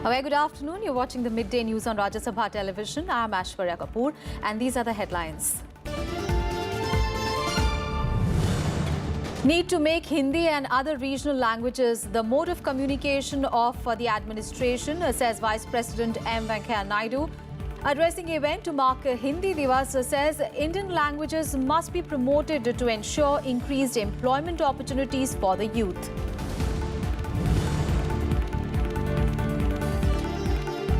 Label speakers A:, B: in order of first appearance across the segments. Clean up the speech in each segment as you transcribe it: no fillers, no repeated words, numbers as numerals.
A: A very good afternoon. You're watching the midday news on Rajya Sabha television. I'm Aishwarya Kapoor and these are the headlines. Need to make Hindi and other regional languages the mode of communication of the administration, says Vice President M. Venkaiah Naidu. Addressing the event to mark Hindi Divas, says Indian languages must be promoted to ensure increased employment opportunities for the youth.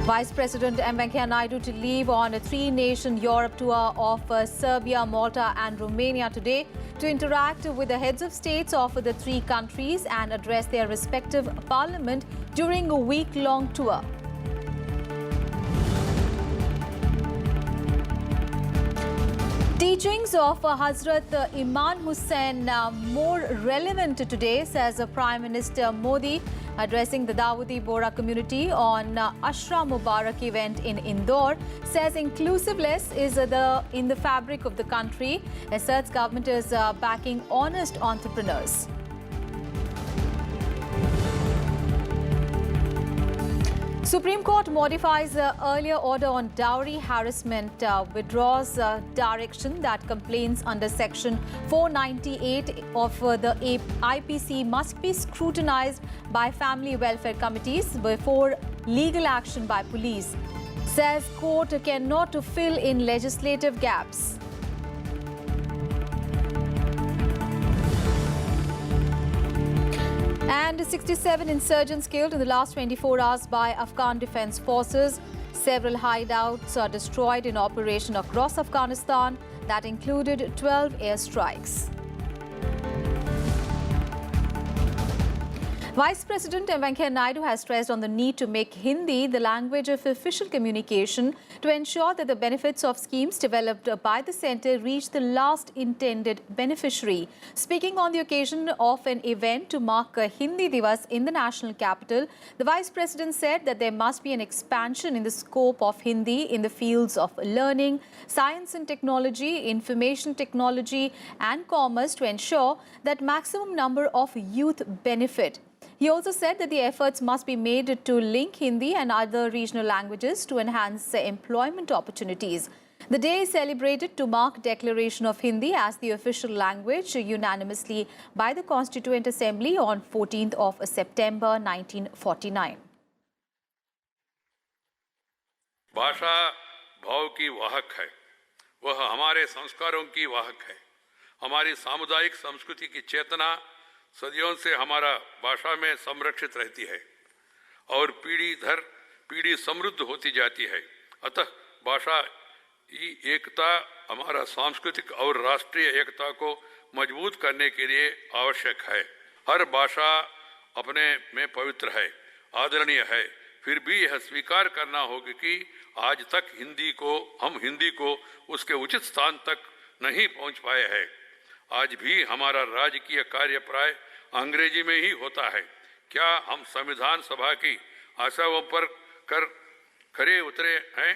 A: Vice President M. Venkaiah Naidu to leave on a three-nation Europe tour of Serbia, Malta and Romania today to interact with the heads of states of the three countries and address their respective parliament during a week-long tour. Teachings of Hazrat Imam Hussain more relevant today, says Prime Minister Modi, addressing the Dawati Bohra community on Ashra Mubarak event in Indore, says inclusiveness is in the fabric of the country, asserts government is backing honest entrepreneurs. Supreme Court modifies earlier order on dowry harassment, withdraws direction that complaints under Section 498 of the IPC must be scrutinized by family welfare committees before legal action by police. Says court cannot fill in legislative gaps. And 67 insurgents killed in the last 24 hours by Afghan Defence Forces. Several hideouts are destroyed in operation across Afghanistan that included 12 airstrikes. Vice President M. Venkaiah Naidu has stressed on the need to make Hindi the language of official communication to ensure that the benefits of schemes developed by the centre reach the last intended beneficiary. Speaking on the occasion of an event to mark Hindi Divas in the national capital, the Vice President said that there must be an expansion in the scope of Hindi in the fields of learning, science and technology, information technology and commerce to ensure that maximum number of youth benefit. He also said that the efforts must be made to link Hindi and other regional languages to enhance employment opportunities. The day is celebrated to mark declaration of Hindi as the official language unanimously by the Constituent Assembly on 14th of September 1949.
B: भाषा भाव की वाहक है, वह हमारे संस्कारों की वाहक है, हमारी सामुदायिक संस्कृति की चेतना सदियों से हमारा भाषा में संरक्षित रहती है और पीढ़ी दर पीढ़ी समृद्ध होती जाती है। अतः भाषा की एकता हमारा सांस्कृतिक और राष्ट्रीय एकता को मजबूत करने के लिए आवश्यक है। हर भाषा अपने में पवित्र है, आदरणीय है, फिर भी यह स्वीकार करना होगा कि आज तक हम हिंदी को उसके उचित स्थान तक नहीं पहुंच पाए हैं। आज भी हमारा राजकीय कार्य प्राय अंग्रेजी में ही होता है। क्या हम संविधान सभा की आशाओं पर खरे उतरे हैं?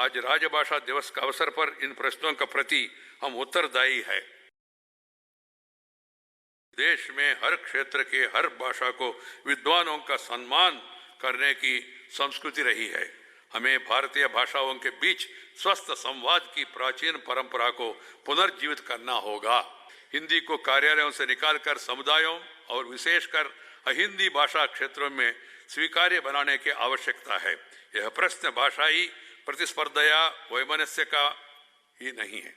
B: आज राजभाषा दिवस के अवसर पर इन प्रश्नों के प्रति हम उत्तरदायी हैं। देश में हर क्षेत्र के हर भाषा को विद्वानों का सम्मान करने की संस्कृति रही है। हमें भारतीय भाषाओं के बीच स्वस्थ संवाद की प्राचीन परंपरा को पुनर्जीवित करना होगा। हिंदी को कार्यालयों से निकालकर समुदायों और विशेषकर अहिंदी भाषा क्षेत्रों में स्वीकार्य बनाने की आवश्यकता है। यह प्रश्न भाषाई प्रतिस्पर्धा या वैमनस्य का ही नहीं है।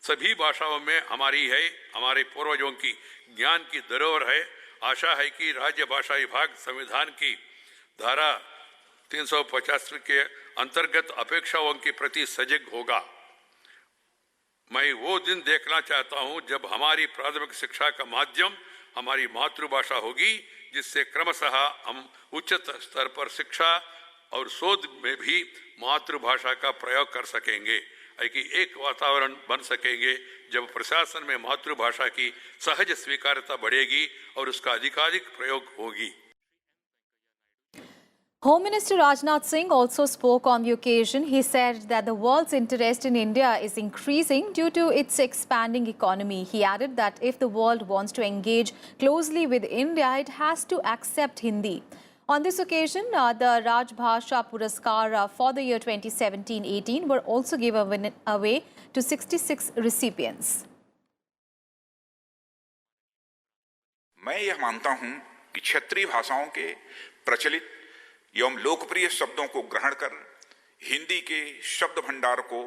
B: सभी भाषाओं में हमारे पूर्वजों की ज्ञान की धरोहर है। आशा है कि राज्य भाषा विभाग संविधान की धारा 350 के अंतर्गत अपेक्षाओं के प्रति सजग होगा। मैं वो दिन देखना चाहता हूं जब हमारी प्राथमिक शिक्षा का माध्यम हमारी मातृभाषा होगी, जिससे क्रमशः हम उच्च स्तर पर शिक्षा और शोध में भी मातृभाषा का प्रयोग कर सकेंगे। कि एक वातावरण बन सकेंगे जब प्रशासन में मातृभाषा की सहज स्वीकार्यता बढ़ेगी और उसका अधिकाधिक प्रयोग होगी।
A: Home Minister Rajnath Singh also spoke on the occasion. He said that the world's interest in India is increasing due to its expanding economy. He added that if the world wants to engage closely with India, it has to accept Hindi. On this occasion, the Rajbhasha Puraskar for the year 2017-18 were also given away to 66 recipients.
C: मैं यह मानता हूं कि क्षेत्रीय भाषाओं के प्रचलित एवं लोकप्रिय शब्दों को ग्रहण कर हिंदी के शब्द भंडार को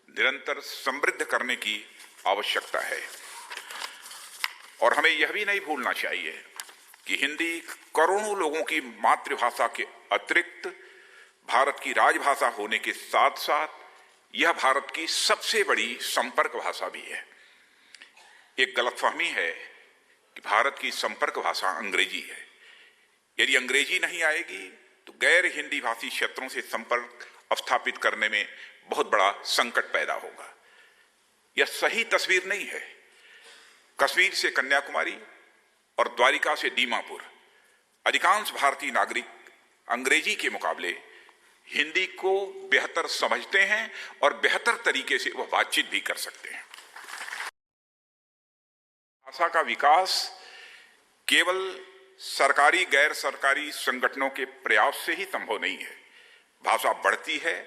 C: निरंतर समृद्ध करने की आवश्यकता है और हमें यह भी नहीं भूलना चाहिए कि हिंदी करोड़ों लोगों की मातृभाषा के अतिरिक्त भारत की राजभाषा होने के साथ साथ यह भारत की सबसे बड़ी संपर्क भाषा भी है। एक गलतफहमी है कि भारत की संपर्क भाषा अंग्रेजी है। यदि अंग्रेजी नहीं आएगी तो गैर हिंदी भाषी क्षेत्रों से संपर्क स्थापित करने में बहुत बड़ा संकट पैदा होगा। यह सही तस्वीर नहीं है। कश्मीर से कन्याकुमारी और द्वारिका से दीमापुर अधिकांश भारतीय नागरिक अंग्रेजी के मुकाबले हिंदी को बेहतर समझते हैं और बेहतर तरीके से वह बातचीत भी कर सकते हैं। भाषा का विकास केवल सरकारी गैर सरकारी संगठनों के प्रयास से ही संभव नहीं है। भाषा बढ़ती है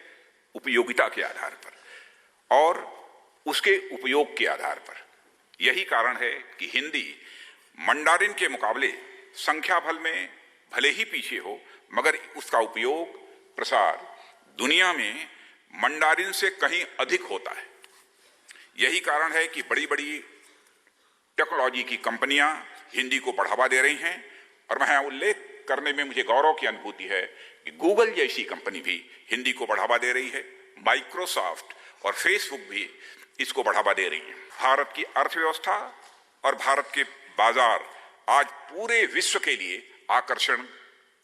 C: उपयोगिता के आधार पर और उसके उपयोग के आधार पर। यही कारण है कि हिंदी मंडारिन के मुकाबले संख्या बल में भले ही पीछे हो मगर उसका उपयोग प्रसार दुनिया में मंडारिन से कहीं अधिक होता है। यही कारण है कि बड़ी बड़ी टेक्नोलॉजी की कंपनियां हिंदी को बढ़ावा दे रही हैं और मैं उल्लेख करने में मुझे गौरव की अनुभूति है कि गूगल जैसी कंपनी भी हिंदी को बढ़ावा दे रही है। माइक्रोसॉफ्ट और फेसबुक भी इसको बढ़ावा दे रही है। भारत की अर्थव्यवस्था और भारत के बाजार आज पूरे विश्व के लिए आकर्षण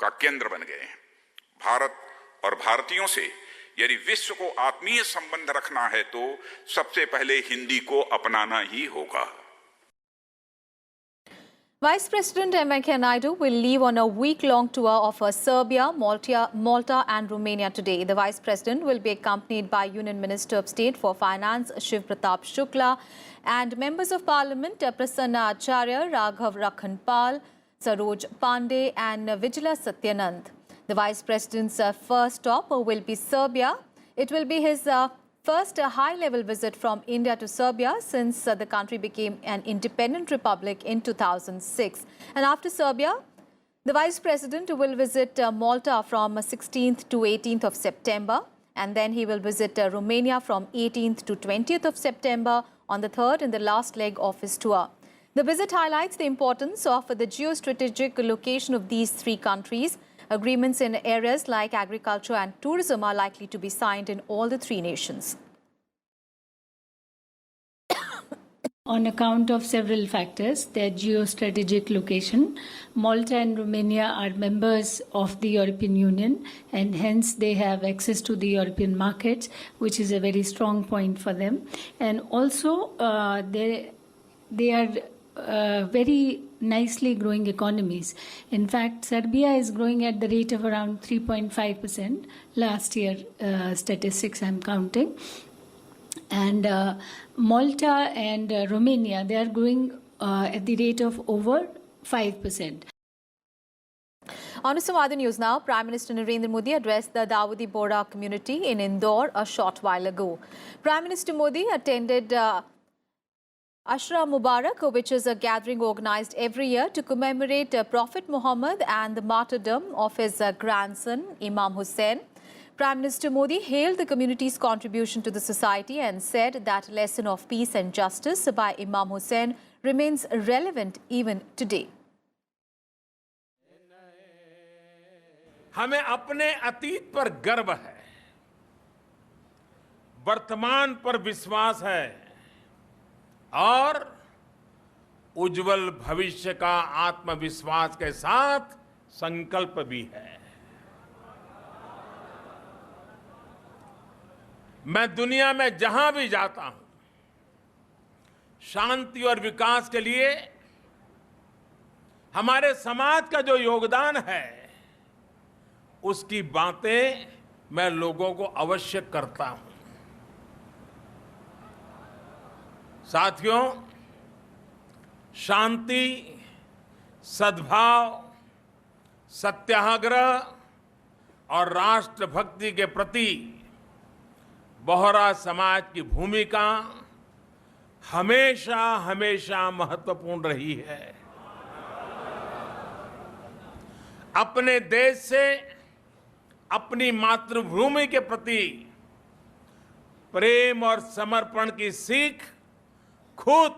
C: का केंद्र बन गए हैं। भारत और भारतीयों से यदि विश्व को आत्मीय संबंध रखना है तो सबसे पहले हिंदी को अपनाना ही होगा।
A: Vice President M. Venkaiah Naidu will leave on a week-long tour of Serbia, Malta and Romania today. The Vice President will be accompanied by Union Minister of State for Finance Shiv Pratap Shukla and Members of Parliament Prasanna Acharya, Raghav Rakhanpal, Saroj Pandey and Vijala Satyanand. The Vice President's first stop will be Serbia. It will be his first high-level visit from India to Serbia since the country became an independent republic in 2006. And after Serbia, the Vice President will visit Malta from 16th to 18th of September. And then he will visit Romania from 18th to 20th of September on the third and the last leg of his tour. The visit highlights the importance of the geostrategic location of these three countries. Agreements in areas like agriculture and tourism are likely to be signed in all the three nations.
D: On account of several factors, their geostrategic location, Malta and Romania are members of the European Union and hence they have access to the European markets, which is a very strong point for them. And also they are very nicely growing economies. In fact, Serbia is growing at the rate of around 3.5%. Last year statistics I'm counting. And Malta and Romania, they are growing at the rate of over 5%.
A: On to some other news now. Prime Minister Narendra Modi addressed the Dawati Bohra community in Indore a short while ago. Prime Minister Modi attended Ashra Mubarak, which is a gathering organized every year to commemorate Prophet Muhammad and the martyrdom of his grandson, Imam Hussain. Prime Minister Modi hailed the community's contribution to the society and said that lesson of peace and justice by Imam Hussain remains relevant even today.
E: हमें अपने अतीत पर गर्व है, वर्तमान पर विश्वास है और उज्जवल भविष्य का आत्मविश्वास के साथ संकल्प भी है। मैं दुनिया में जहां भी जाता हूं, शांति और विकास के लिए हमारे समाज का जो योगदान है, उसकी बातें मैं लोगों को अवश्य करता हूं। साथियों, शांति, सद्भाव सत्याग्रह और राष्ट्रभक्ति के प्रति बोहरा समाज की भूमिका हमेशा हमेशा महत्वपूर्ण रही है। अपने देश से अपनी मातृभूमि के प्रति प्रेम और समर्पण की सीख खुद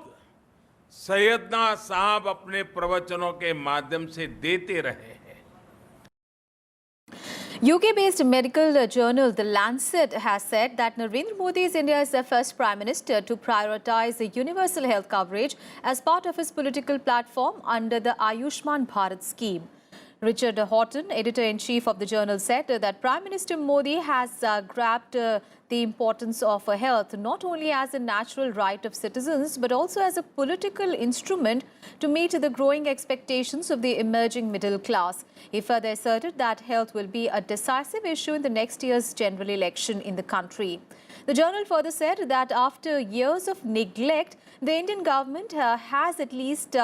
E: सैयदना साहब अपने प्रवचनों के माध्यम से देते रहे हैं।
A: UK-based medical journal The Lancet has said that Narendra Modi is India's first Prime Minister to prioritize universal health coverage as part of his political platform under the Ayushman Bharat scheme. Richard Horton, editor-in-chief of the journal, said that Prime Minister Modi has grabbed the importance of health not only as a natural right of citizens but also as a political instrument to meet the growing expectations of the emerging middle class. He further asserted that health will be a decisive issue in the next year's general election in the country. The journal further said that after years of neglect, the Indian government has at least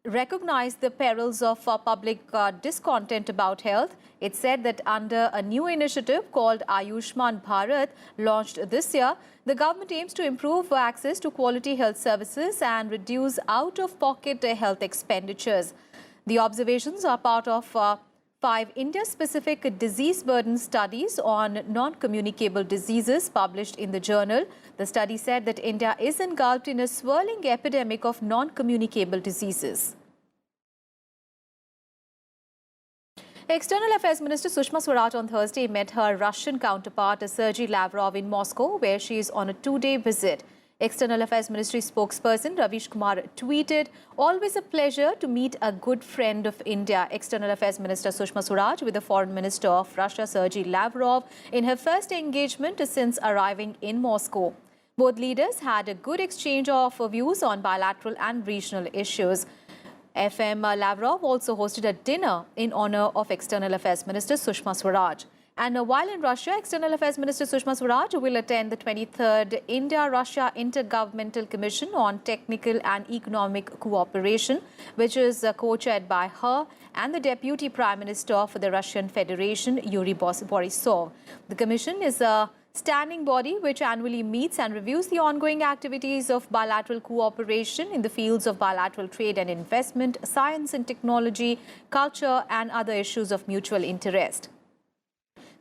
A: recognized the perils of public discontent about health. It said that under a new initiative called Ayushman Bharat, launched this year, the government aims to improve access to quality health services and reduce out-of-pocket health expenditures. The observations are part of 5 India-specific disease burden studies on non-communicable diseases published in the journal. The study said that India is engulfed in a swirling epidemic of non-communicable diseases. External Affairs Minister Sushma Swaraj on Thursday met her Russian counterpart Sergei Lavrov in Moscow, where she is on a 2-day visit. External Affairs Ministry spokesperson Ravish Kumar tweeted, "Always a pleasure to meet a good friend of India." External Affairs Minister Sushma Swaraj with the Foreign Minister of Russia Sergei Lavrov in her first engagement since arriving in Moscow. Both leaders had a good exchange of views on bilateral and regional issues. FM Lavrov also hosted a dinner in honor of External Affairs Minister Sushma Swaraj. And while in Russia, External Affairs Minister Sushma Swaraj will attend the 23rd India-Russia Intergovernmental Commission on Technical and Economic Cooperation, which is co-chaired by her and the Deputy Prime Minister of the Russian Federation, Yuri Borisov. The commission is a standing body which annually meets and reviews the ongoing activities of bilateral cooperation in the fields of bilateral trade and investment, science and technology, culture and other issues of mutual interest.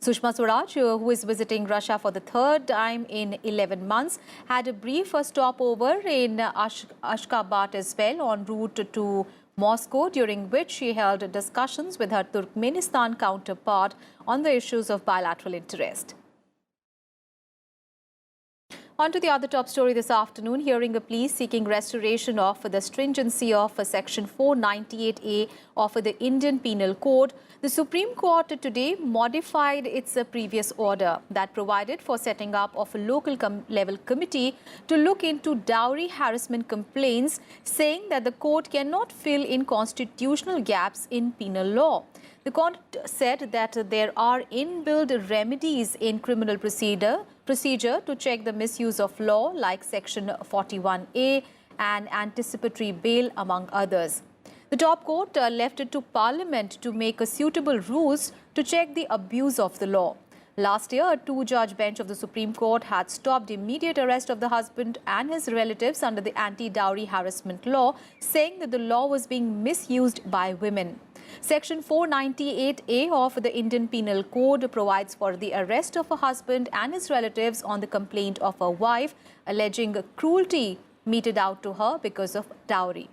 A: Sushma Swaraj, who is visiting Russia for the 3rd time in 11 months, had a brief stopover in Ashgabat as well en route to Moscow, during which she held discussions with her Turkmenistan counterpart on the issues of bilateral interest. On to the other top story this afternoon, hearing a plea seeking restoration of the stringency of Section 498A of the Indian Penal Code. The Supreme Court today modified its previous order that provided for setting up of a local level committee to look into dowry harassment complaints, saying that the court cannot fill in constitutional gaps in penal law. The court said that there are inbuilt remedies in criminal procedure to check the misuse of law, like Section 41A and anticipatory bail, among others. The top court left it to Parliament to make suitable rules to check the abuse of the law. Last year, a 2-judge bench of the Supreme Court had stopped immediate arrest of the husband and his relatives under the anti-dowry harassment law, saying that the law was being misused by women. Section 498A of the Indian Penal Code provides for the arrest of a husband and his relatives on the complaint of a wife alleging cruelty meted out to her because of dowry.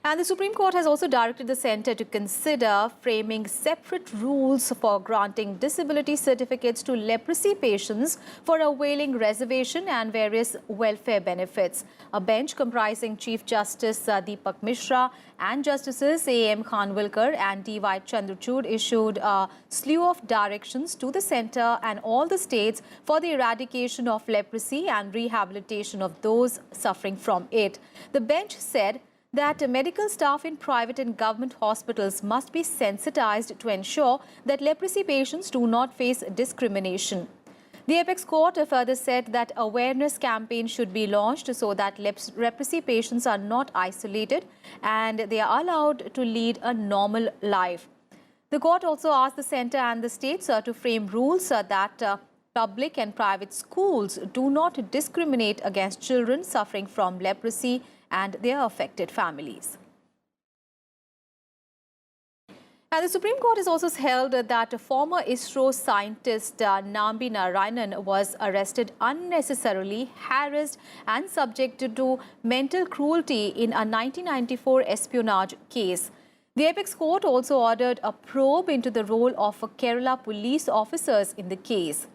A: And the Supreme Court has also directed the centre to consider framing separate rules for granting disability certificates to leprosy patients for availing reservation and various welfare benefits. A bench comprising Chief Justice Deepak Mishra and Justices A.M. Khanwilkar and D.Y. Chandrachud issued a slew of directions to the centre and all the states for the eradication of leprosy and rehabilitation of those suffering from it. The bench said that medical staff in private and government hospitals must be sensitized to ensure that leprosy patients do not face discrimination. The apex court further said that awareness campaigns should be launched so that leprosy patients are not isolated and they are allowed to lead a normal life. The court also asked the centre and the states to frame rules that public and private schools do not discriminate against children suffering from leprosy and their affected families. And the Supreme Court has also held that former ISRO scientist Nambi Narayanan was arrested unnecessarily, harassed and subjected to mental cruelty in a 1994 espionage case. The apex court also ordered a probe into the role of Kerala police officers in the case.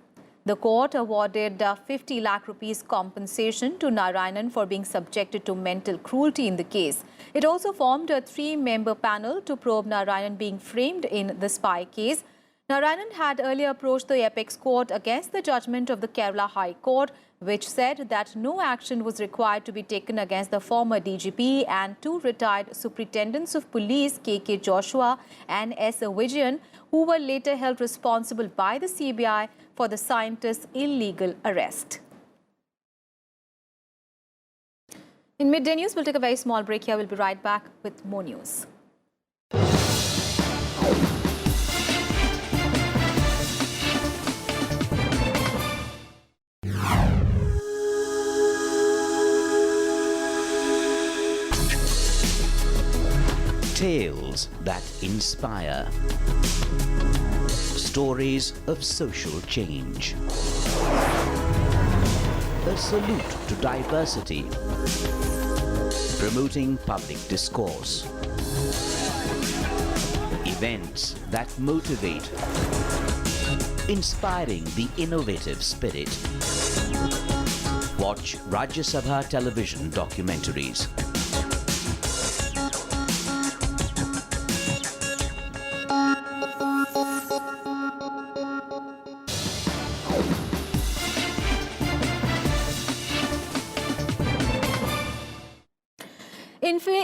A: The court awarded 50 lakh rupees compensation to Narayanan for being subjected to mental cruelty in the case. It also formed a 3-member panel to probe Narayanan being framed in the spy case. Narayanan had earlier approached the apex court against the judgment of the Kerala High Court, which said that no action was required to be taken against the former DGP and 2 retired superintendents of police, KK Joshua and S. Vijayan, who were later held responsible by the CBI for the scientist's illegal arrest. In midday news, we'll take a very small break here. We'll be right back with more news.
F: Tales that inspire. Stories of social change. A salute to diversity. Promoting public discourse. Events that motivate. Inspiring the innovative spirit. Watch Rajya Sabha television documentaries.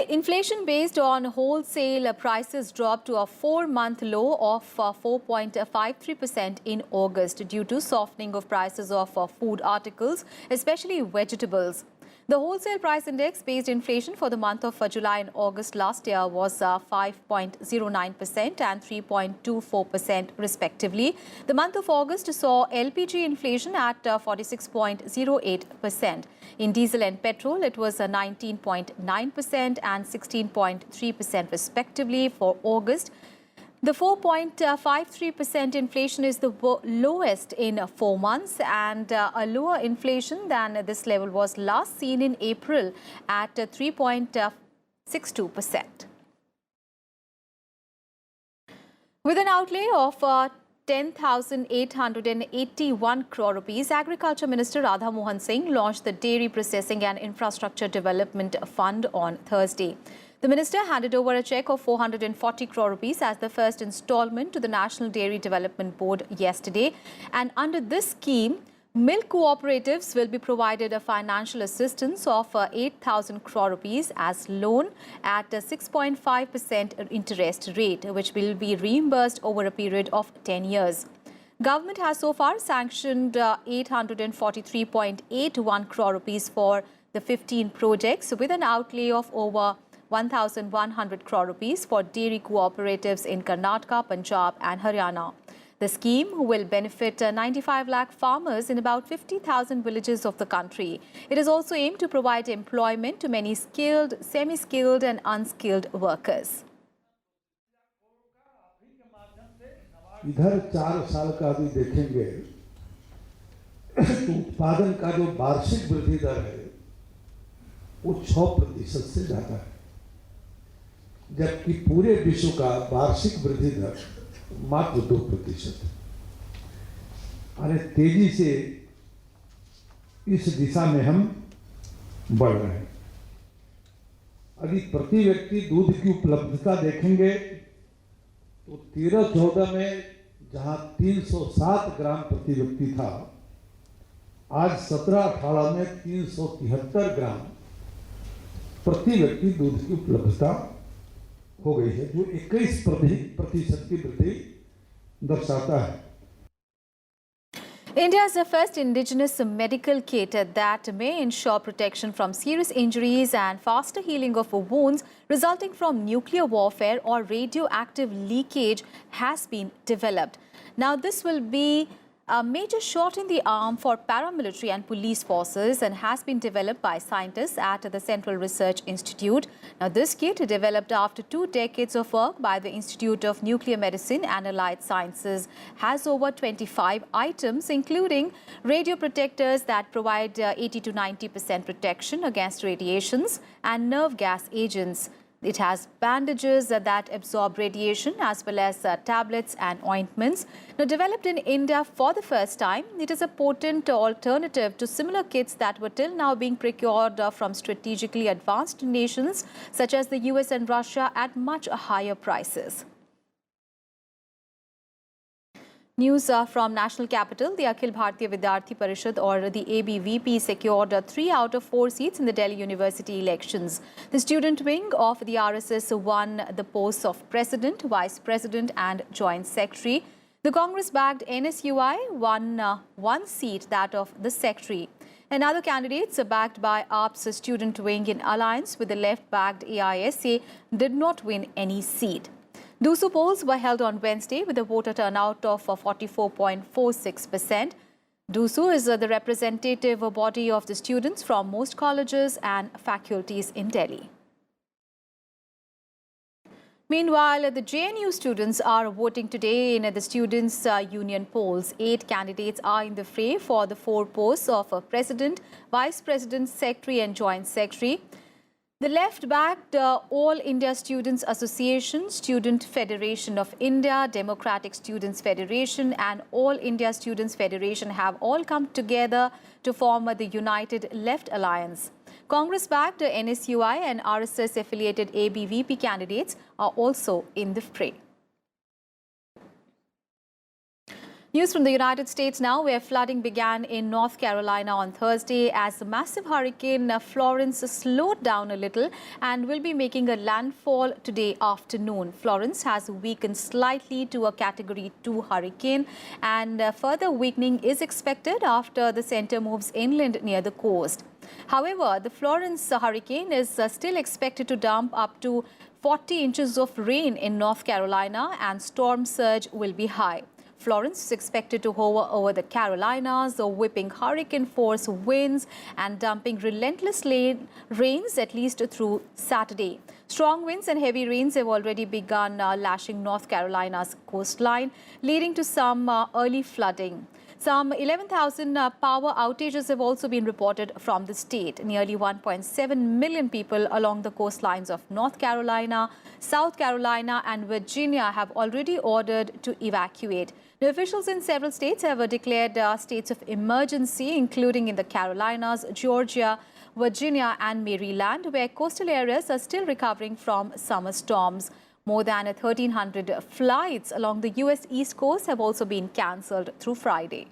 A: Inflation based on wholesale prices dropped to a 4-month low of 4.53% in August due to softening of prices of food articles, especially vegetables. The wholesale price index based inflation for the month of July and August last year was 5.09% and 3.24% respectively. The month of August saw LPG inflation at 46.08%. In diesel and petrol, it was 19.9% and 16.3% respectively for August. The 4.53% inflation is the lowest in 4 months and a lower inflation than this level was last seen in April at 3.62%. With an outlay of 10,881 crore rupees, Agriculture Minister Radha Mohan Singh launched the Dairy Processing and Infrastructure Development Fund on Thursday. The minister handed over a cheque of 440 crore rupees as the first installment to the National Dairy Development Board yesterday. And under this scheme, milk cooperatives will be provided a financial assistance of 8,000 crore rupees as loan at a 6.5% interest rate, which will be reimbursed over a period of 10 years. Government has so far sanctioned 843.81 crore rupees for the 15 projects with an outlay of over 1,100 crore rupees for dairy cooperatives in Karnataka, Punjab and Haryana. The scheme will benefit 95 lakh farmers in about 50,000 villages of the country. It is also aimed to provide employment to many skilled, semi-skilled and unskilled workers.
G: इधर 4 साल का भी देखेंगे तो उत्पादन का जो वार्षिक वृद्धि दर है वो 6% से ज्यादा है, जबकि पूरे विश्व का वार्षिक वृद्धि दर मात्र 2% है। अरे तेजी से इस दिशा में हम बढ़ रहे हैं। यदि प्रति व्यक्ति दूध की उपलब्धता देखेंगे तो 13-14 में जहां 307 ग्राम प्रति व्यक्ति था, आज 17-18 में 373 ग्राम प्रति व्यक्ति दूध की उपलब्धता हो गई है, जो 21% की वृद्धि दर्शाता है।
A: India is the first indigenous medical kit that may ensure protection from serious injuries and faster healing of wounds resulting from nuclear warfare or radioactive leakage has been developed. Now, this will be a major shot in the arm for paramilitary and police forces and has been developed by scientists at the Central Research Institute. Now, this kit, developed after 2 decades of work by the Institute of Nuclear Medicine and Allied Sciences, has over 25 items, including radio protectors that provide 80 to 90% protection against radiations and nerve gas agents. It has bandages that absorb radiation as well as tablets and ointments. Now, developed in India for the first time, it is a potent alternative to similar kits that were till now being procured from strategically advanced nations such as the US and Russia at much higher prices. News from National Capital. The Akhil Bharatiya Vidyarthi Parishad or the ABVP secured 3 out of 4 seats in the Delhi University elections. The student wing of the RSS won the posts of President, Vice President and Joint Secretary. The Congress-backed NSUI won 1 seat, that of the Secretary. And other candidates backed by AAP's student wing in alliance with the left-backed AISA did not win any seat. DUSU polls were held on Wednesday with a voter turnout of 44.46%. DUSU is the representative body of the students from most colleges and faculties in Delhi. Meanwhile, the JNU students are voting today in the Students' Union polls. 8 candidates are in the fray for the 4 posts of President, Vice President, Secretary and Joint Secretary. The left-backed All India Students Association, Student Federation of India, Democratic Students Federation and All India Students Federation have all come together to form the United Left Alliance. Congress-backed NSUI and RSS-affiliated ABVP candidates are also in the fray. News from the United States now, where flooding began in North Carolina on Thursday as the massive hurricane Florence slowed down a little and will be making a landfall today afternoon. Florence has weakened slightly to a Category 2 hurricane, and further weakening is expected after the center moves inland near the coast. However, the Florence hurricane is still expected to dump up to 40 inches of rain in North Carolina, and storm surge will be high. Florence is expected to hover over the Carolinas, whipping hurricane-force winds and dumping relentless rains at least through Saturday. Strong winds and heavy rains have already begun lashing North Carolina's coastline, leading to some early flooding. Some 11,000 power outages have also been reported from the state. Nearly 1.7 million people along the coastlines of North Carolina, South Carolina and Virginia have already ordered to evacuate. The officials in several states have declared states of emergency, including in the Carolinas, Georgia, Virginia and Maryland, where coastal areas are still recovering from summer storms. More than 1,300 flights along the U.S. East Coast have also been cancelled through Friday.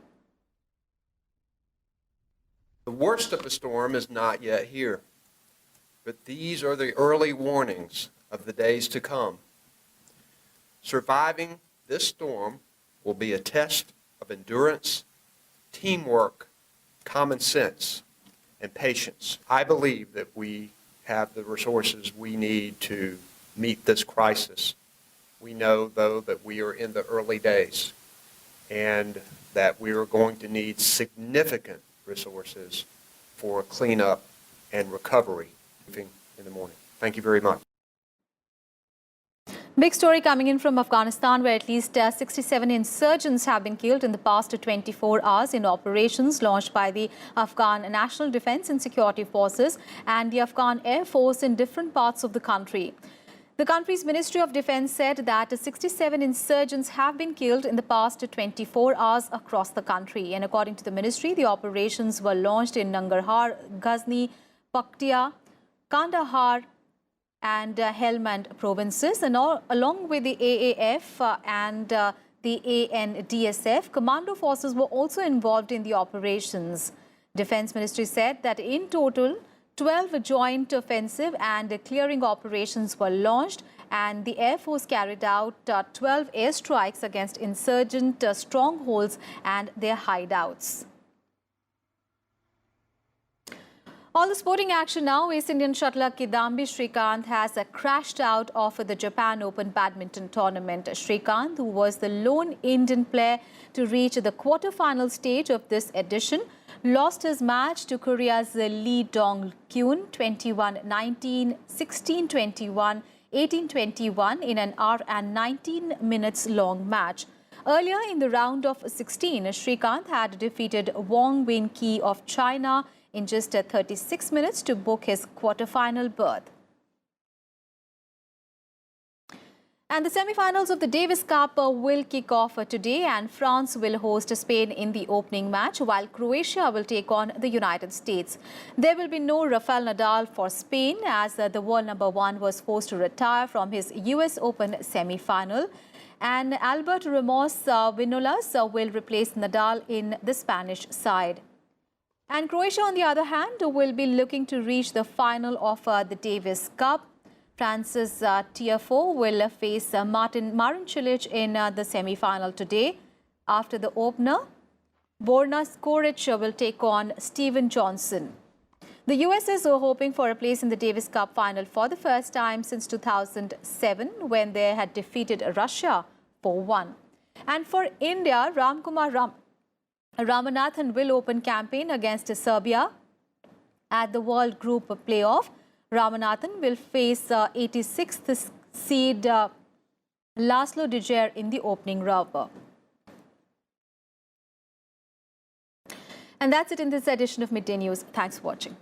H: The worst of the storm is not yet here, but these are the early warnings of the days to come. Surviving this storm will be a test of endurance, teamwork, common sense, and patience. I believe that we have the resources we need to meet this crisis. We know, though, that we are in the early days and that we are going to need significant resources for cleanup and recovery in the morning. Thank you very much.
A: Big story coming in from Afghanistan, where at least 67 insurgents have been killed in the past 24 hours in operations launched by the Afghan National Defense and Security Forces and the Afghan Air Force in different parts of the country. The country's Ministry of Defense said that 67 insurgents have been killed in the past 24 hours across the country. And according to the ministry, the operations were launched in Nangarhar, Ghazni, Paktia, Kandahar and Helmand provinces, and along with the AAF and the ANDSF, commando forces were also involved in the operations. Defense Ministry said that in total, 12 joint offensive and clearing operations were launched and the Air Force carried out 12 airstrikes against insurgent strongholds and their hideouts. All the sporting action now. East Indian shuttler Kidambi Srikanth has crashed out of the Japan Open badminton tournament. Srikanth, who was the lone Indian player to reach the quarter-final stage of this edition, lost his match to Korea's Lee Dong-kyun 21-19, 16-21, 18-21 in an hour and 19 minutes long match. Earlier in the round of 16, Srikanth had defeated Wong Win-ki of China in just 36 minutes to book his quarter-final berth. And the semi-finals of the Davis Cup will kick off today, and France will host Spain in the opening match, while Croatia will take on the United States. There will be no Rafael Nadal for Spain, as the world number one was forced to retire from his US Open semi-final. And Albert Ramos Vinolas will replace Nadal in the Spanish side. And Croatia, on the other hand, will be looking to reach the final of the Davis Cup. France's Tiafoe will face Marin Cilic in the semi-final today. After the opener, Borna Skoric will take on Steven Johnson. The US is hoping for a place in the Davis Cup final for the first time since 2007, when they had defeated Russia 4-1. And for India, Ramkumar Ramanathan will open campaign against Serbia at the World Group Playoff. Ramanathan will face 86th seed Laszlo De Geer in the opening rubber. And that's it in this edition of Midday News. Thanks for watching.